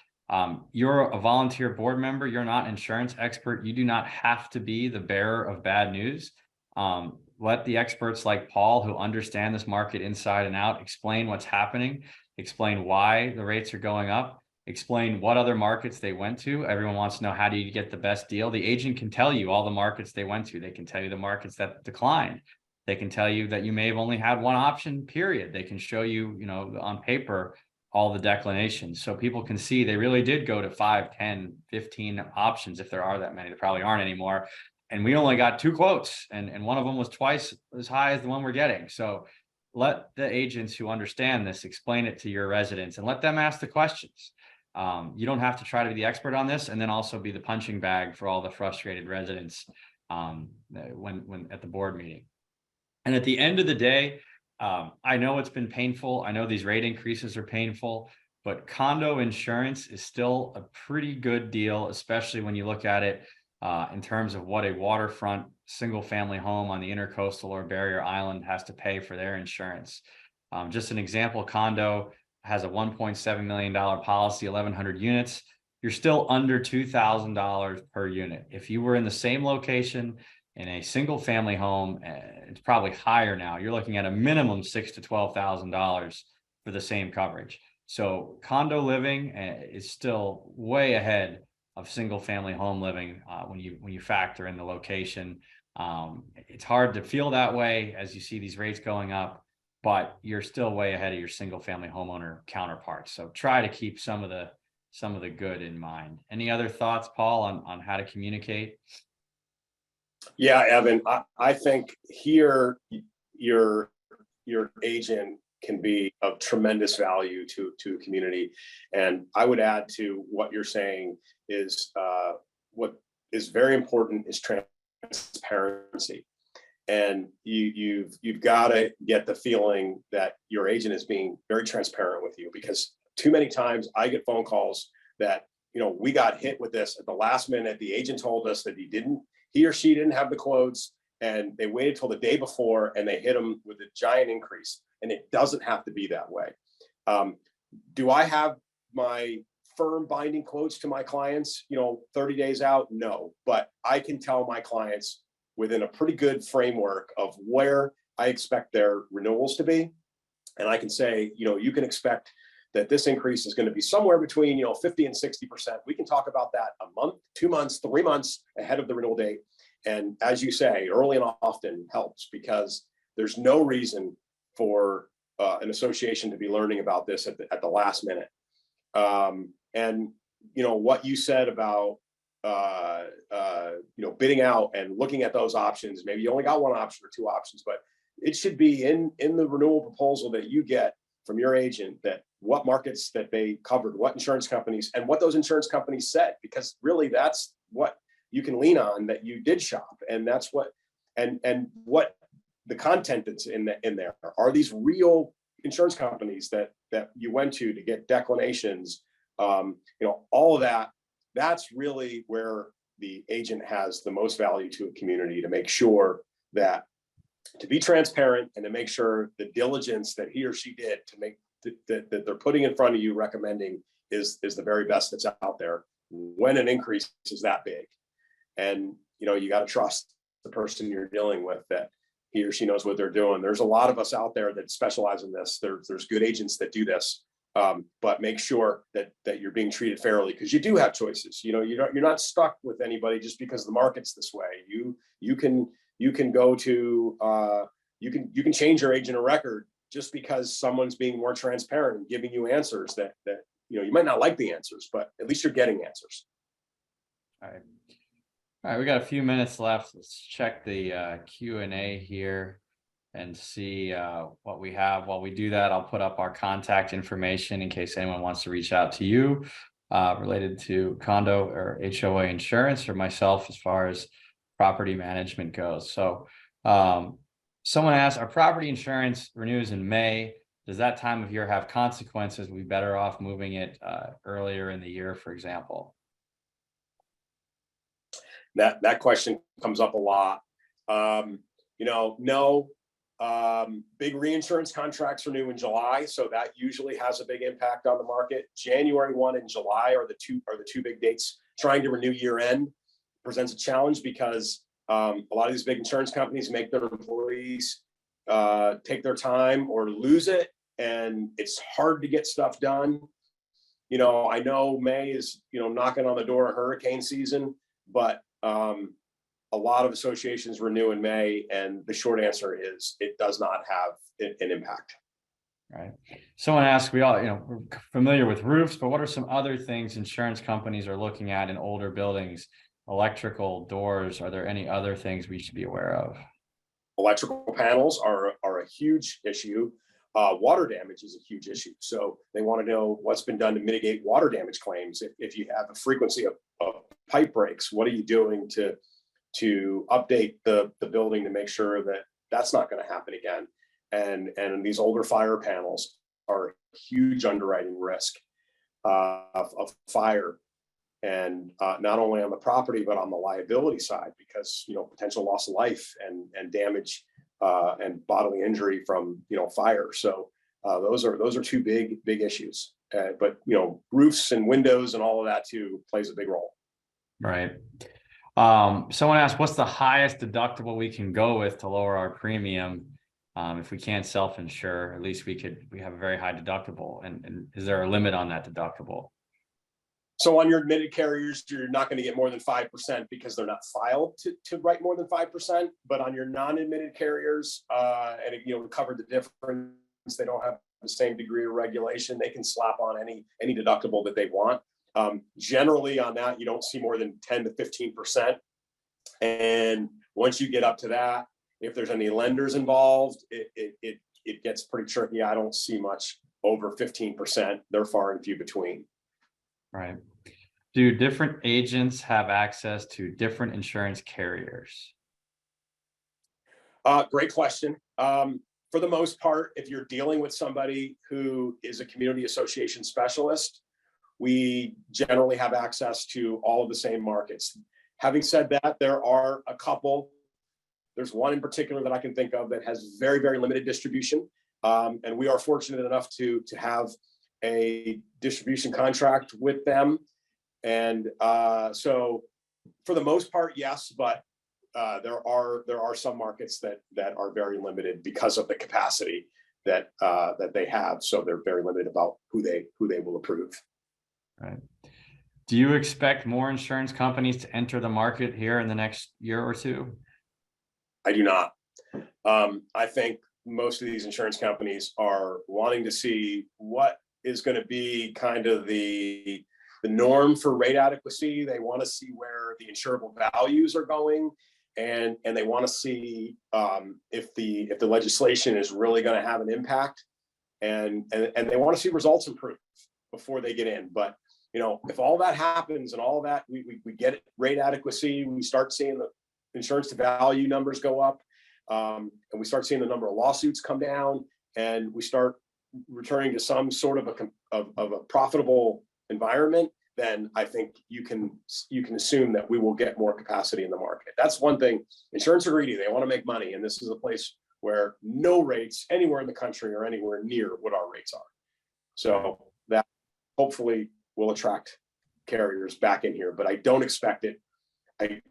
You're a volunteer board member. You're not an insurance expert. You do not have to be the bearer of bad news. Let the experts like Paul, who understand this market inside and out, explain what's happening, explain why the rates are going up, explain what other markets they went to. Everyone wants to know, how do you get the best deal? The agent can tell you all the markets they went to. They can tell you the markets that declined. They can tell you that you may have only had one option, period. They can show you, on paper, all the declinations. So people can see they really did go to 5, 10, 15 options, if there are that many. There probably aren't anymore. And we only got 2 quotes, and one of them was twice as high as the one we're getting. So let the agents who understand this explain it to your residents and let them ask the questions. You don't have to try to be the expert on this and then also be the punching bag for all the frustrated residents when at the board meeting. And at the end of the day, I know it's been painful. I know these rate increases are painful, but condo insurance is still a pretty good deal, especially when you look at it in terms of what a waterfront single family home on the intercoastal or barrier island has to pay for their insurance. Just an example, condo has a $1.7 million policy, 1,100 units. You're still under $2,000 per unit. If you were in the same location in a single family home, it's probably higher now. You're looking at a minimum $6,000 to $12,000 for the same coverage. So condo living is still way ahead of single family home living when you factor in the location. It's hard to feel that way as you see these rates going up, but you're still way ahead of your single family homeowner counterparts. So try to keep some of the good in mind. Any other thoughts, Paul, on how to communicate? Yeah, Evan, I think here your agent can be of tremendous value to a community. And I would add to what you're saying is what is very important is transparency. And you've got to get the feeling that your agent is being very transparent with you, because too many times I get phone calls that, we got hit with this at the last minute. The agent told us that he or she didn't have the quotes, and they waited till the day before and they hit them with a giant increase. And it doesn't have to be that way. Do I have my firm binding quotes to my clients, 30 days out? No, but I can tell my clients within a pretty good framework of where I expect their renewals to be. And I can say, you can expect that this increase is going to be somewhere between, 50 and 60%. We can talk about that a month, 2 months, 3 months ahead of the renewal date. And as you say, early and often helps, because there's no reason for an association to be learning about this at the last minute. And what you said about bidding out and looking at those options. Maybe you only got one option or two options, but it should be in the renewal proposal that you get from your agent, that what markets that they covered, what insurance companies, and what those insurance companies said, because really that's what you can lean on, that you did shop. And that's what, and what the content that's in there are these real insurance companies that you went to get declinations, all of that. That's really where the agent has the most value to a community, to make sure that, to be transparent and to make sure the diligence that he or she did to make that they're putting in front of you, recommending, is the very best that's out there when an increase is that big. And you got to trust the person you're dealing with, that he or she knows what they're doing. There's a lot of us out there that specialize in this. There's good agents that do this, but make sure that you're being treated fairly, because you do have choices. You're not stuck with anybody just because the market's this way. You can go to you can change your agent of record just because someone's being more transparent and giving you answers that you might not like the answers, but at least you're getting answers. All right, we got a few minutes left. Let's check the Q&A here and see what we have. While we do that, I'll put up our contact information in case anyone wants to reach out to you related to condo or HOA insurance, or myself as far as property management goes. So someone asked, our property insurance renews in May. Does that time of year have consequences? We'd be better off moving it earlier in the year, for example? That question comes up a lot. No, big reinsurance contracts renew in July, so that usually has a big impact on the market. January 1 and July are the two big dates. Trying to renew year end presents a challenge, because a lot of these big insurance companies make their employees take their time or lose it, and it's hard to get stuff done. I know May is knocking on the door of hurricane season, but a lot of associations renew in May, and the short answer is it does not have an impact. Right. Someone asked, we all, we're familiar with roofs, but what are some other things insurance companies are looking at in older buildings? Electrical, doors, are there any other things we should be aware of? Electrical panels are a huge issue. Water damage is a huge issue. So they want to know what's been done to mitigate water damage claims. If you have a frequency of pipe breaks, what are you doing to update the building to make sure that that's not going to happen again? And these older fire panels are a huge underwriting risk of fire, and not only on the property but on the liability side, because potential loss of life and damage and bodily injury from fire. So those are two big issues. But roofs and windows and all of that too plays a big role. Right. Someone asked, what's the highest deductible we can go with to lower our premium? If we can't self-insure, at least we have a very high deductible. And is there a limit on that deductible? So on your admitted carriers, you're not going to get more than 5% because they're not filed to write more than 5%. But on your non-admitted carriers, and we covered the difference, they don't have the same degree of regulation. They can slap on any deductible that they want. Generally on that, you don't see more than 10 to 15%. And once you get up to that, if there's any lenders involved, it gets pretty tricky. I don't see much over 15%. They're far and few between. Right. Do different agents have access to different insurance carriers? Great question. For the most part, if you're dealing with somebody who is a community association specialist, we generally have access to all of the same markets. Having said that, there are a couple. There's one in particular that I can think of that has very, very limited distribution. And we are fortunate enough to have a distribution contract with them. And so for the most part, yes, but there are some markets that are very limited because of the capacity. that they have. So they're very limited about who they will approve. Right. Do you expect more insurance companies to enter the market here in the next year or two? I do not. I think most of these insurance companies are wanting to see what is going to be kind of the norm for rate adequacy. They want to see where the insurable values are going, and they want to see if the legislation is really going to have an impact, and they want to see results improve before they get in. But if all that happens and all that we get rate adequacy, we start seeing the insurance to value numbers go up, and we start seeing the number of lawsuits come down, and we start returning to some sort of a profitable environment, then I think you can assume that we will get more capacity in the market. That's one thing. Insurance are greedy. They want to make money. And this is a place where no rates anywhere in the country are anywhere near what our rates are. So that hopefully will attract carriers back in here, but I don't expect it. I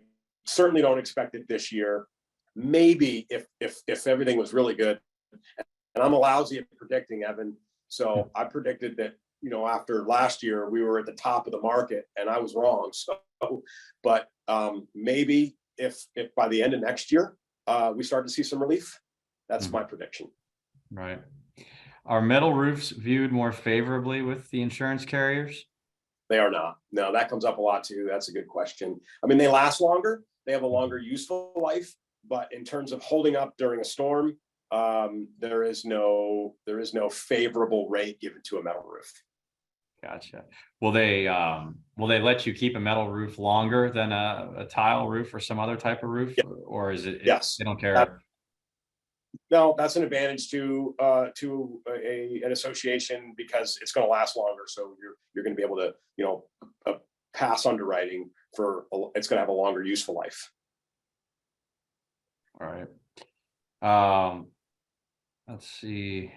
certainly don't expect it this year. Maybe if everything was really good, and I'm a lousy at predicting, Evan. So I predicted that, after last year, we were at the top of the market, and I was wrong. So, but maybe if by the end of next year, we start to see some relief, that's my prediction. Right. Are metal roofs viewed more favorably with the insurance carriers? They are not. No, that comes up a lot too. That's a good question. I mean, they last longer. They have a longer useful life, but in terms of holding up during a storm, there is no favorable rate given to a metal roof. Gotcha. Will they let you keep a metal roof longer than a tile roof or some other type of roof? Yeah. Or is it, yes, they don't care? No, that's an advantage to an association, because it's going to last longer. So you're going to be able to pass underwriting it's going to have a longer useful life. All right. Let's see.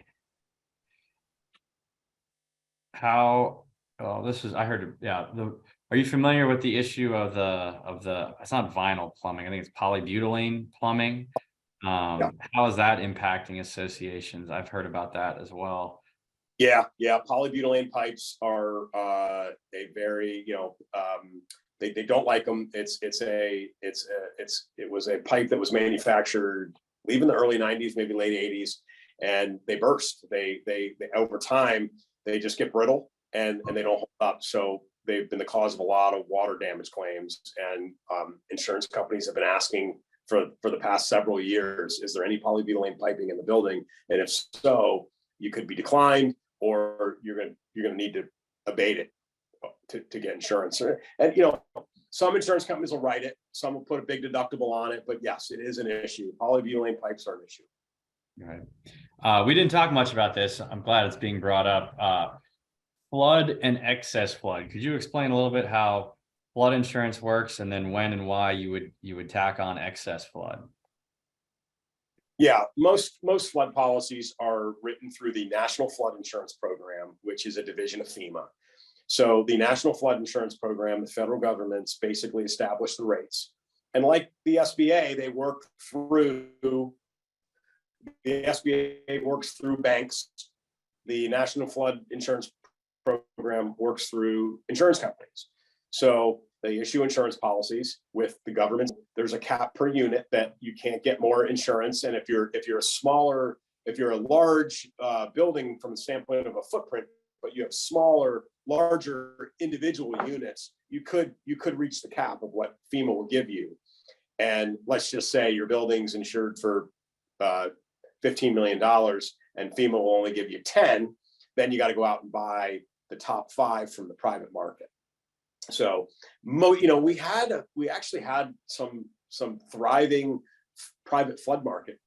I heard, yeah. Are you familiar with the issue of the, it's not vinyl plumbing, I think it's polybutylene plumbing. Yeah. How is that impacting associations? I've heard about that as well. Yeah. Polybutylene pipes are a very, they don't like them. It was a pipe that was manufactured, I believe, in the early 90s, maybe late 80s, and they burst. They over time they just get brittle and they don't hold up. So they've been the cause of a lot of water damage claims, and insurance companies have been asking for the past several years, is there any polybutylene piping in the building? And if so, you could be declined, or you're going to need to abate it to get insurance. And some insurance companies will write it, some will put a big deductible on it, but yes, it is an issue. Polybutylene pipes are an issue. Right. We didn't talk much about this. I'm glad it's being brought up. Flood and excess flood. Could you explain a little bit how flood insurance works, and then when and why you would tack on excess flood? Yeah, most flood policies are written through the National Flood Insurance Program, which is a division of FEMA. So the National Flood Insurance Program, the federal government's basically established the rates. And like the SBA, they work through, the SBA works through banks. The National Flood Insurance Program works through insurance companies. So they issue insurance policies with the government. There's a cap per unit that you can't get more insurance. And if you're a large building from the standpoint of a footprint, but you have larger individual units, you could reach the cap of what FEMA will give you. And let's just say your building's insured for $15 million and FEMA will only give you 10, then you got to go out and buy the top 5 from the private market. So, we actually had some thriving private flood market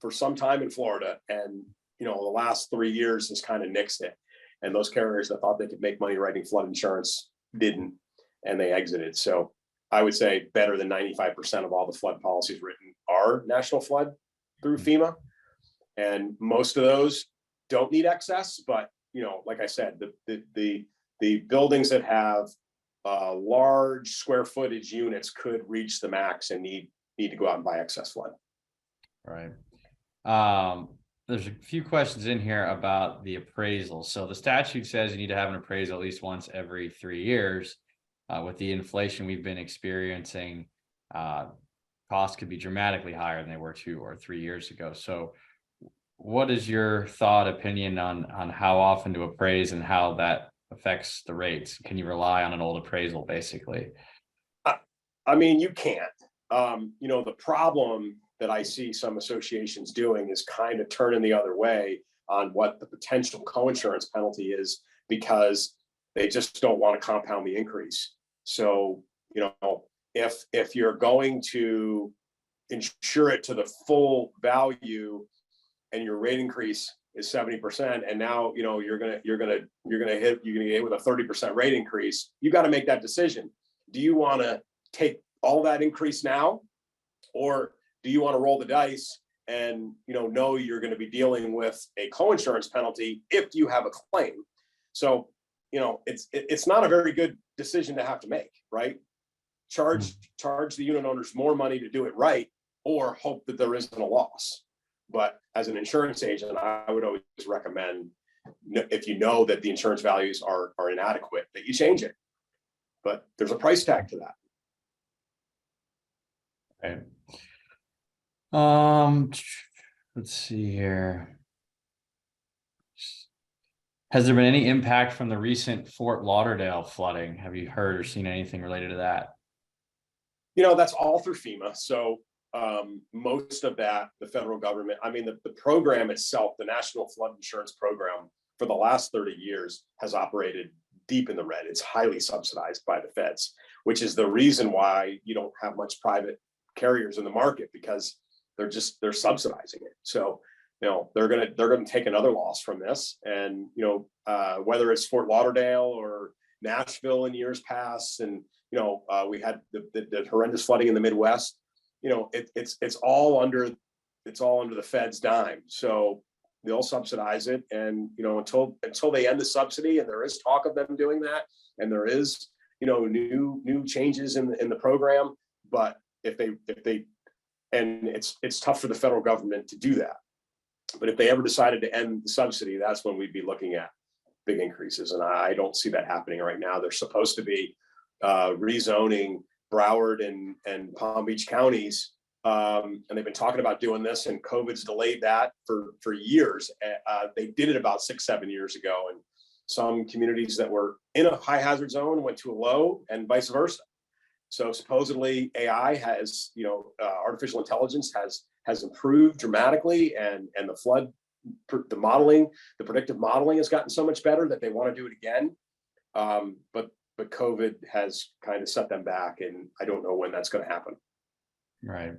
for some time in Florida, and the last 3 years has kind of nixed it. And those carriers that thought they could make money writing flood insurance didn't, and they exited. So I would say better than 95% of all the flood policies written are national flood through FEMA, and most of those don't need excess. But like I said, the buildings that have large square footage units could reach the max and need to go out and buy excess flood. Right. there's a few questions in here about the appraisal. So the statute says you need to have an appraisal at least once every 3 years. With the inflation we've been experiencing, costs could be dramatically higher than they were 2 or 3 years ago. So what is your opinion on how often to appraise and how that affects the rates? Can you rely on an old appraisal, basically? I mean, you can't. The problem that I see some associations doing is kind of turning the other way on what the potential coinsurance penalty is, because they just don't want to compound the increase. So, if you're going to insure it to the full value and your rate increase is 70%, and now you're gonna hit with a 30% rate increase, you got to make that decision. Do you want to take all that increase now, or do you want to roll the dice and know you're going to be dealing with a coinsurance penalty if you have a claim? So it's not a very good decision to have to make, right? Charge the unit owners more money to do it right, or hope that there isn't a loss. But as an insurance agent, I would always recommend, if you know that the insurance values are inadequate, that you change it. But there's a price tag to that. Okay. Let's see here. Has there been any impact from the recent Fort Lauderdale flooding? Have you heard or seen anything related to that? That's all through FEMA. So most of that, the federal government, the program itself, the National Flood Insurance Program, for the last 30 years has operated deep in the red. It's highly subsidized by the feds, which is the reason why you don't have much private carriers in the market, because they're subsidizing it. So they're gonna take another loss from this. And whether it's Fort Lauderdale or Nashville in years past, and we had the horrendous flooding in the Midwest, it's all under the Fed's dime. So they'll subsidize it, and until they end the subsidy, and there is talk of them doing that, and there is new changes in the program. But if they and it's tough for the federal government to do that. But if they ever decided to end the subsidy, that's when we'd be looking at big increases. And I don't see that happening right now. They're supposed to be rezoning Broward and Palm Beach counties. And they've been talking about doing this, and COVID's delayed that for years. They did it about 6-7 years ago. And some communities that were in a high hazard zone went to a low, and vice versa. So supposedly AI has, artificial intelligence has improved dramatically, and the flood, the modeling, the predictive modeling has gotten so much better that they want to do it again. But COVID has kind of set them back, and I don't know when that's going to happen. Right.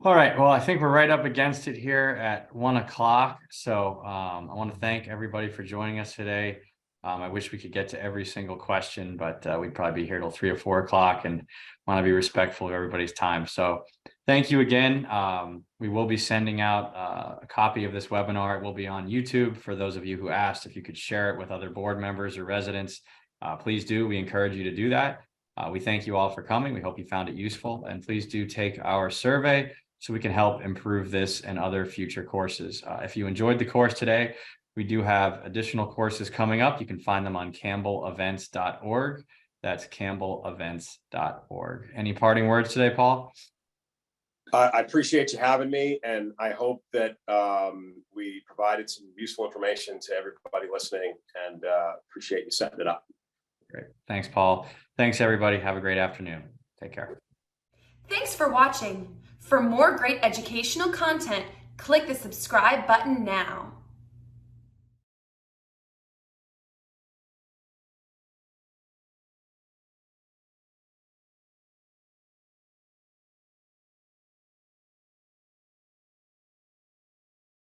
All right. Well, I think we're right up against it here at 1 o'clock. So I want to thank everybody for joining us today. I wish we could get to every single question, but we'd probably be here till 3 or 4 o'clock, and want to be respectful of everybody's time. So thank you again. We will be sending out a copy of this webinar. It will be on YouTube. For those of you who asked if you could share it with other board members or residents, please do. We encourage you to do that. We thank you all for coming. We hope you found it useful, and please do take our survey so we can help improve this and other future courses. If you enjoyed the course today, we do have additional courses coming up. You can find them on campbellevents.org. That's campbellevents.org. Any parting words today, Paul? I appreciate you having me, and I hope that we provided some useful information to everybody listening, and appreciate you setting it up. Great. Thanks, Paul. Thanks, everybody. Have a great afternoon. Take care. Thanks for watching. For more great educational content, click the subscribe button now.